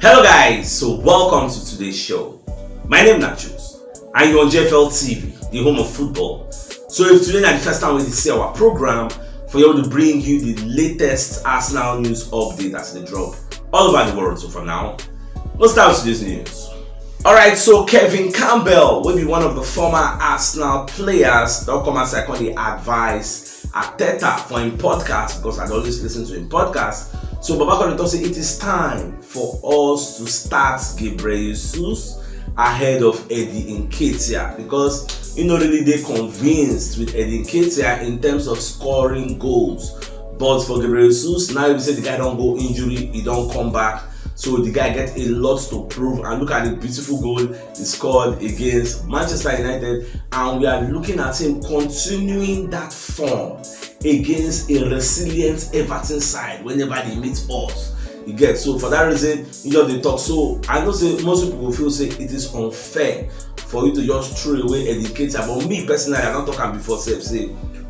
Hello guys, so welcome to today's show. My name is CHUKS and you're on JFL TV, the home of football. So if today is the first time we see our program, for you to bring you the latest Arsenal news update as they drop all over the world. So for now, let's start with today's news. Alright, so Kevin Campbell will be one of the former Arsenal players that come as secondly advice Arteta for him podcast, because I'd always listen to him podcast. So Baba Konato say it is time for us to start Gabriel Jesus ahead of Eddie Nketiah, because really they convinced with Eddie Nketiah in terms of scoring goals. But for Gabriel Jesus, now we say the guy don't go injury, he don't come back. So the guy gets a lot to prove, and look at the beautiful goal he scored against Manchester United, and we are looking at him continuing that form against a resilient Everton side whenever they meet us. You get, so for that reason, they talk. So I know say most people will feel say it is unfair for you to just throw away Eddie Nketiah, but me personally, I don't talk before say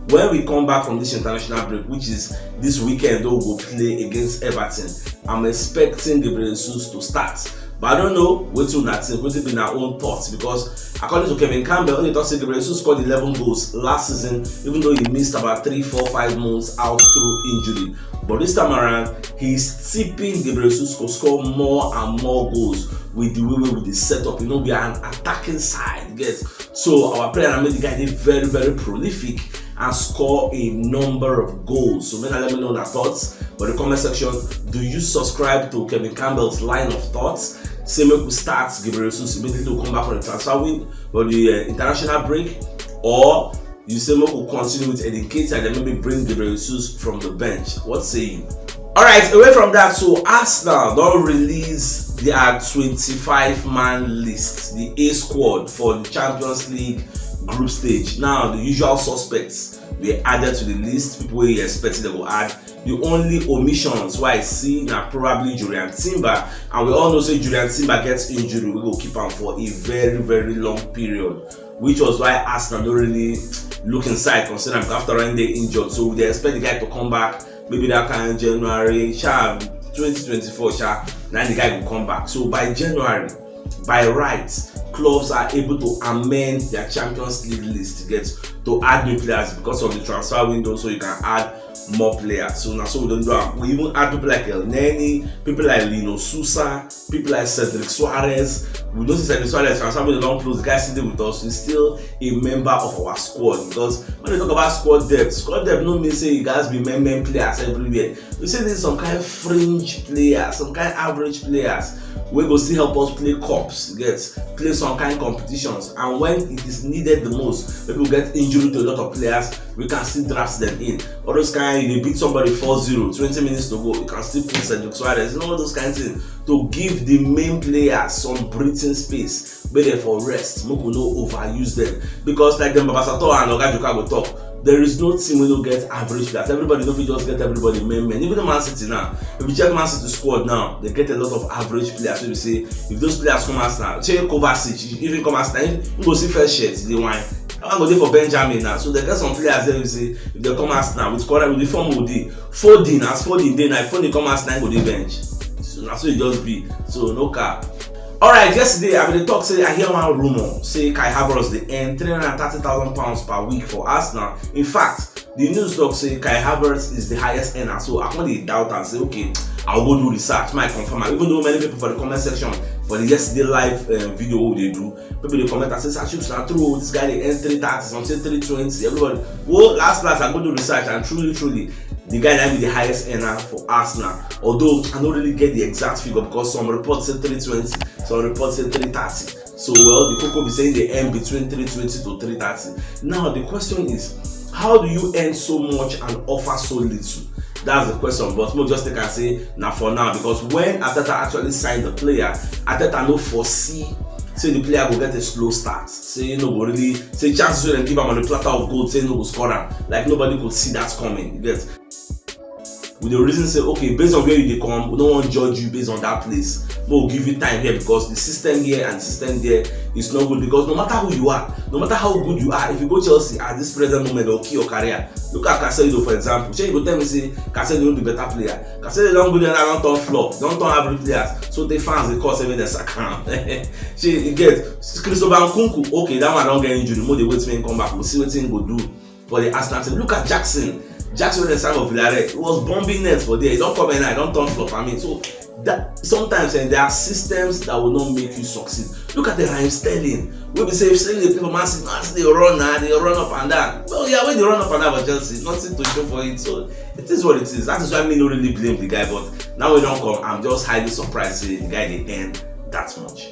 when we come back from this international break, which is this weekend, though we'll play against Everton, I'm expecting Gabriel Jesus to start. But I don't know what to be in our own thoughts, because according to Kevin Campbell, they thought Gabriel Jesus scored 11 goals last season, even though he missed about 3, 4, 5 months out through injury. But this time around, he's tipping Gabriel Jesus to score more and more goals with the way with the setup. We are an attacking side. So our player made the guy very, very prolific and score a number of goals. So let me know their thoughts. But in the comment section, do you subscribe to Kevin Campbell's line of thoughts? Say make we start Gabriel Jesus immediately to come back from the transfer window or the international break, or you say make we continue with Eddie Nketiah and then maybe bring Gabriel Jesus from the bench. What say you? Alright, away from that, so Arsenal don't release their 25-man list, the A squad for the Champions League group stage. Now the usual suspects were added to the list, people we expected they will add. The only omissions I see now probably Julian Timber, and we all know say Julian Timber gets injury, we will keep him for a very, very long period, which was why Arsenal don't really look inside considering after when they injured. So they expect the guy to come back maybe that kind of January 2024, now the guy will come back. So by January, by rights, clubs are able to amend their Champions League list to add new players because of the transfer window, so you can add more players. So now, so we don't do it. We even add people like El Neni, people like Lino Sousa, people like Cedric Suarez. We don't see Cedric Suarez transfer window don't close. The guy sitting with us is still a member of our squad, because when they talk about squad depth no mean say you guys be main players everywhere. We say there's some kind of fringe players, some kind of average players. We go still help us play cups, play some kind of competitions, and when it is needed the most, people get injury to a lot of players, we can still draft them in. All those kind, they beat somebody 4-0, 20 minutes to go, you can still put Cedric Suarez, all those kind of things, to give the main players some breathing space, be there for rest, make we no overuse them, because like them Babasato and Ogajuka go talk. There is no team we don't get average players. Everybody don't just get everybody men. Even the Man City now, if you check Man City squad now, they get a lot of average players. So you say if those players come as now, check Kovacic, even come as now, you go see first shirt, they wine. I go there for Benjamin now. So they get some players there. You say if they come as now with the form of the Foden day now, if Foden come as now, go the bench. So that's what it just be. So no cap. Alright, yesterday I been talk say I hear one rumor say Kai Havertz they earn £330,000 per week for Arsenal. In fact, the news talk say Kai Havertz is the highest earner. So I can't doubt and say okay, I'll go do research, might confirm. Even though many people for the comment section for the yesterday live video they do, people they comment and say "Achilles now true, this guy they earn 330, some say 320." Everybody, well, last I go do research and truly. The guy that be the highest earner for Arsenal. Although I don't really get the exact figure because some reports say 320, some reports say 330. So well, the Coco be saying they earn between 320 to 330. Now the question is, how do you earn so much and offer so little? That's the question. But we'll just take and say now for now, because when Arteta actually signed the player, Arteta no foresee say the player will get a slow start. Say no go really say chances will give him on the platter of gold, say no go score him. Like nobody could see that coming. You get. with the reason say, okay, based on where you come, we don't want to judge you based on that place, but we'll give you time here because the system here and the system there is not good. Because no matter who you are, no matter how good you are, if you go Chelsea at this present moment, they'll kill your career. Look at Casemiro, for example. Say you go tell me say Casemiro the better player. Casemiro don't go there, don't turn flop, don't turn average players. So the fans they call seven the second. See, you get Christopher Nkunku. Okay, that one don't get injured. More they wait till he come back. We'll see what he go do for the Arsenal team. Look at Jackson. Jackson with the side of Villarreal. It was bombing nets for there. He don't come in, I don't turn flop. I mean, so that sometimes there are systems that will not make you succeed. Look at the Raheem Sterling. We be say if Sterling they play for Man City, they run now, they run up and down. Well, yeah, when they run up and down for Chelsea, nothing to show for it. So it is what it is. That is why me don't really blame the guy. But now we don't come. I'm just highly surprised that the guy they earn that much.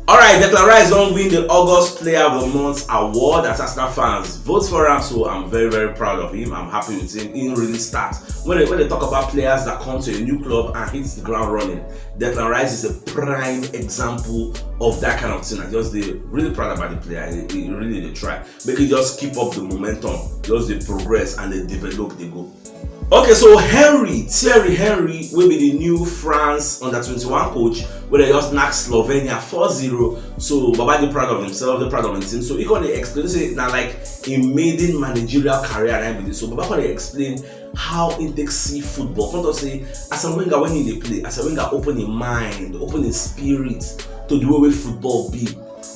Alright, Declan Rice don't win the August Player of the Month award as Arsenal fans vote for him, so I'm very, very proud of him. I'm happy with him. He didn't really start. When they talk about players that come to a new club and hit the ground running, Declan Rice is a prime example of that kind of thing. I just really proud about the player. He really they try. Make it just keep up the momentum. Just they progress and they develop, they go. Okay, so Thierry Henry will be the new France under-21 coach, where they just knocked Slovenia 4-0. So Baba is proud of himself, they're proud of his team. So he can explain, say now like a maiden managerial career and everything. So Baba can explain how he takes see football. Can't say as a winger when he play, as a winger open his mind, open his spirit to the way football be.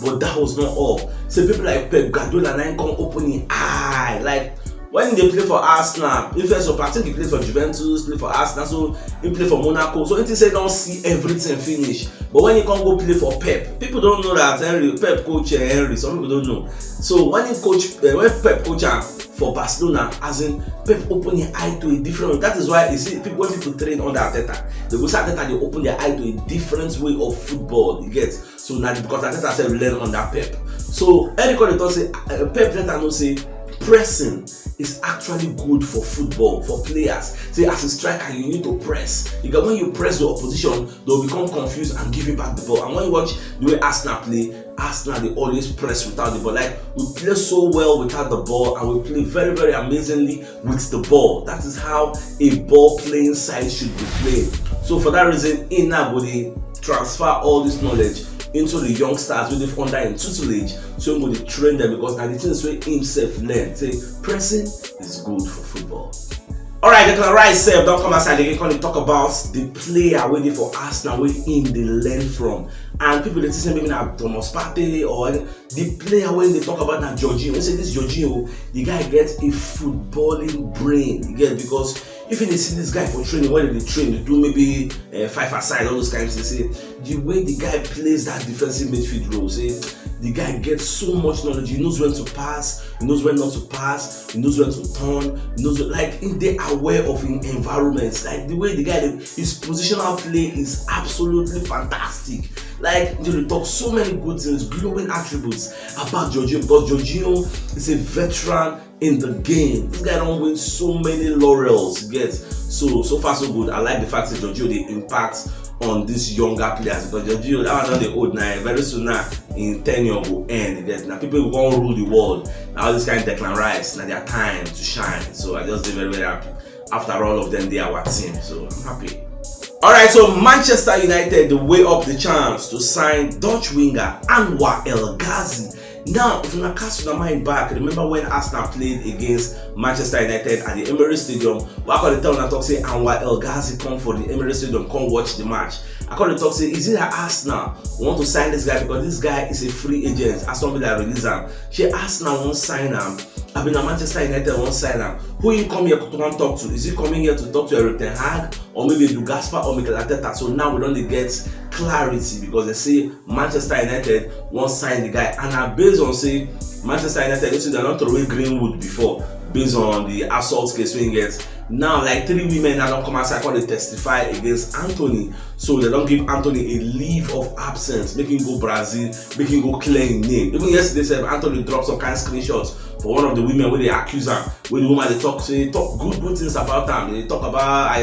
But that was not all. So people like Pep Guardiola now can open his eye, like. When they play for Arsenal, if there's a party, he plays for Juventus, play for Arsenal, so he play for Monaco. So he say don't see everything finish. But when he can go play for Pep, people don't know that Pep coach Henry. Some people don't know. So when Pep coach for Barcelona, as in Pep open your eye to a different way. That is why you see when people train under Arteta, they go say Arteta they open their eye to a different way of football. You get so now because Arteta said learn under Pep. So everybody thought say Pep let know say pressing is actually good for football, for players. Say as a striker, you need to press. Because when you press the opposition, they'll become confused and give you back the ball. And when you watch the way Arsenal play, Arsenal they always press without the ball. Like we play so well without the ball, and we play very, very amazingly with the ball. That is how a ball playing side should be played. So for that reason, in Nabodi transfer all this knowledge into the youngsters with the under in tutelage, so we will train them because now the things where himself learn. Say pressing is good for football. Alright, Declan Rice Sept don't come outside again. Can talk about the player waiting for Arsenal where him they learn from. And people that say maybe now Thomas Partey or the player when they talk about now Jorginho. They say this Jorginho, the guy gets a footballing brain. You get because if you see this guy for training, when they train, they do maybe 5-a-side, all those kinds. They say the way the guy plays that defensive midfield role, say the guy gets so much knowledge. He knows when to pass, he knows when not to pass, he knows when to turn, he knows like if they are aware of environments, like the way the guy his positional play is absolutely fantastic. Like they talk so many good things, glowing attributes about Jorginho because Jorginho is a veteran in the game. This guy don't win so many laurels. Get so far so good. I like the fact that Jorginho they impact on these younger players because Jorginho that one the old now. Very soon now in tenure will end. Get now people will go rule the world. Now this kind of Declan Rice now their time to shine. So I just very very happy. After all of them, they are our team. So I'm happy. Alright, so Manchester United they weigh up the chance to sign Dutch winger Anwar El Ghazi. Now, if you not cast your mind back, remember when Arsenal played against Manchester United at the Emirates Stadium? What I tell them talk say Anwar El Ghazi come for the Emirates Stadium, come watch the match. I call the talk say, is it that Arsenal want to sign this guy because this guy is a free agent? As somebody that release him, she Arsenal won't sign him. I mean, Manchester United won't sign him. Who you come here to talk to? Is he coming here to talk to Erik ten Hag or maybe Edu Gaspar or Mikel Arteta? So now we don't get clarity because they say Manchester United won't sign the guy, and I based on say Manchester United, you see they're not throwing Greenwood before based on the assault case we get. Now like 3 women now don't come outside when they testify against Anthony, so they don't give Anthony a leave of absence, make him go Brazil, make him go clear his name. Even yesterday said Anthony dropped some kind of screenshots for one of the women where they accuse her, when the woman they talk good things about them. They talk about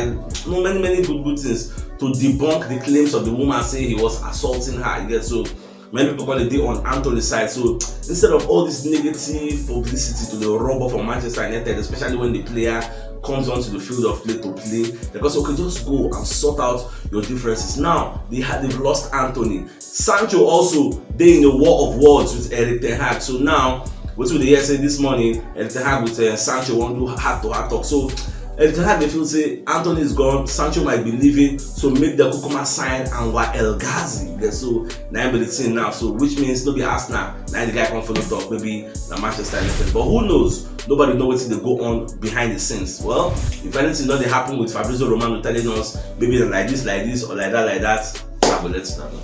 many good things to debunk the claims of the woman saying he was assaulting her. You get so many people call it on Anthony's side. So instead of all this negative publicity to the rubber from Manchester United, especially when the player comes onto the field of play to play, because okay, just go and sort out your differences. Now they've lost Anthony. Sancho also they in the war of words with Eric Ten Hag. So now what will they hear say this morning? Eric Ten Hag with Sancho want to do heart-to-heart talk. So Eric Ten Hag they feel say Anthony is gone, Sancho might be leaving, so make the Kukuma sign and El Ghazi. So now be the thing now. So which means no be Arsenal. Now the guy come follow talk, maybe the Manchester United. But who knows? Nobody knows what they go on behind the scenes. Well, if anything not they happen with Fabrizio Romano telling us maybe like this, or like that, I will let you know.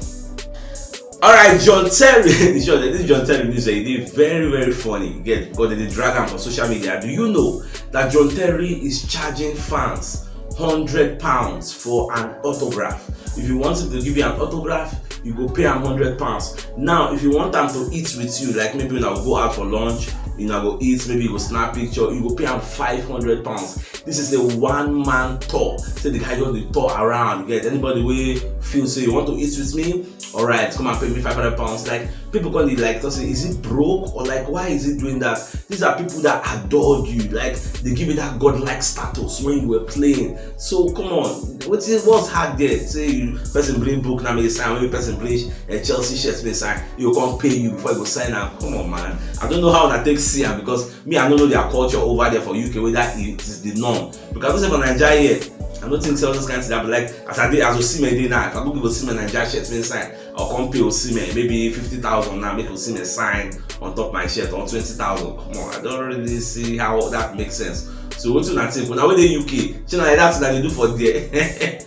Alright, John Terry. This John Terry news is very, very funny. Again, because they drag him for social media. Do you know that John Terry is charging fans £100 for an autograph? If you want him to give you an autograph, you go pay him £100. Now, if you want him to eat with you, like maybe when I go out for lunch, you know, go eat, maybe you go snap picture, you go pay him £500. This is a one-man tour. Say the guy just the tour around. You get anybody way feel say you want to eat with me? Alright, come and pay me £500. Like people can be like, say, is it broke or like why is he doing that? These are people that adored you, like they give you that godlike status when you were playing. So come on, what's hard there? Say you person bring book now may sign, when person bring a Chelsea shirt may sign, you can't pay you before you go sign out. Come on, man. I don't know how that takes see because me I don't know their culture over there for UK whether it is the norm. Because I don't say for Nigeria here, I don't think all those kinds of that, but like as I did as Osimhen did now, if I go give Osimhen Nigeria shirt may sign, I'll come pay Osimhen maybe 50,000 now, make Osimhen sign on top of my shirt on 20,000. Come on, I don't really see how that makes sense. So what do you think? When I went to UK, you know like that's what they do for there.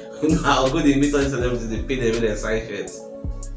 I'll go they meet all these celebrities, they pay them with their sign shirts.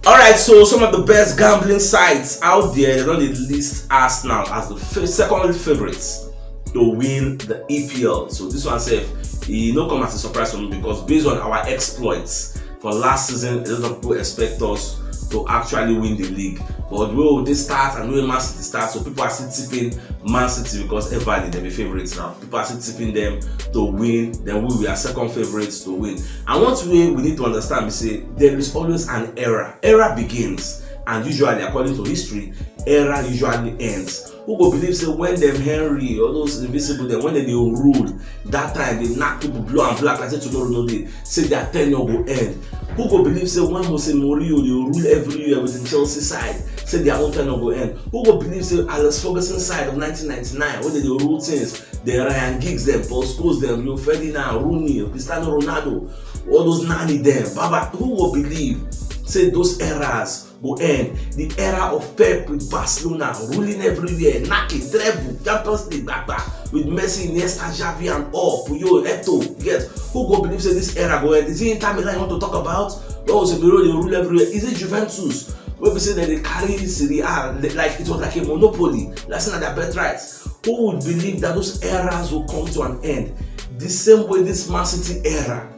Alright, so some of the best gambling sites out there, they don't list Arsenal as the second favorites to win the EPL. So this one says, it no come as a surprise for me because based on our exploits for last season, a lot of people expect us to actually win the league. But will they start and will Man City start? So people are still tipping Man City because everybody they be favorites now. People are still tipping them to win. Then we are second favorites to win. And one way we need to understand is say there is always an era. Era begins, and usually according to history, era usually ends. Who go believe say when them Henry or those invisible them when they rule that time they knock people blue and black like say tomorrow no day say their tenure will end. Who go believe say when Jose Mourinho they rule every year with the Chelsea side say their own tenure will end. Who go believe say Alex Ferguson side of 1999 when they rule things the Ryan Giggs them, Paul Scholes them, Rio Ferdinand, Rooney, Cristiano Ronaldo, all those nanny them. Baba, who will believe say those eras will end? The era of Pep with Barcelona ruling everywhere, knocking, treble, Champions League, back with Messi, Iniesta, Xavi and all, Puyol, Eto'o. Yes, who go believe say this era will end? Is it Inter Milan you want to talk about? Oh, so they rule everywhere. Is it Juventus? Where we say that they carry Serie A like it was like a monopoly, that's not their birthright. Who would believe that those eras will come to an end? The same way this Man City era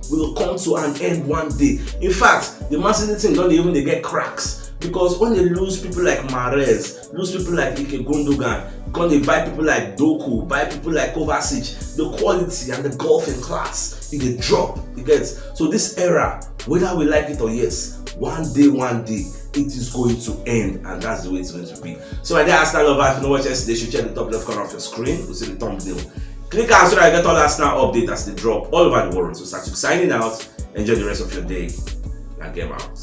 will come to an end one day. In fact, the Man City team don't even they get cracks because when they lose people like Mahrez, lose people like Ike Gundogan, when they buy people like Doku, buy people like Kovacic, the quality and the golfing class it they drop. It gets so this era, whether we like it or yes, one day it is going to end, and that's the way it's going to be. So my dear Arsenal lovers, if you know what yesterday, you should check the top left corner of your screen. You'll see the thumbnail. Click on so that I get all Arsenal updates as they drop all over the world. So start signing out. Enjoy the rest of your day and game out.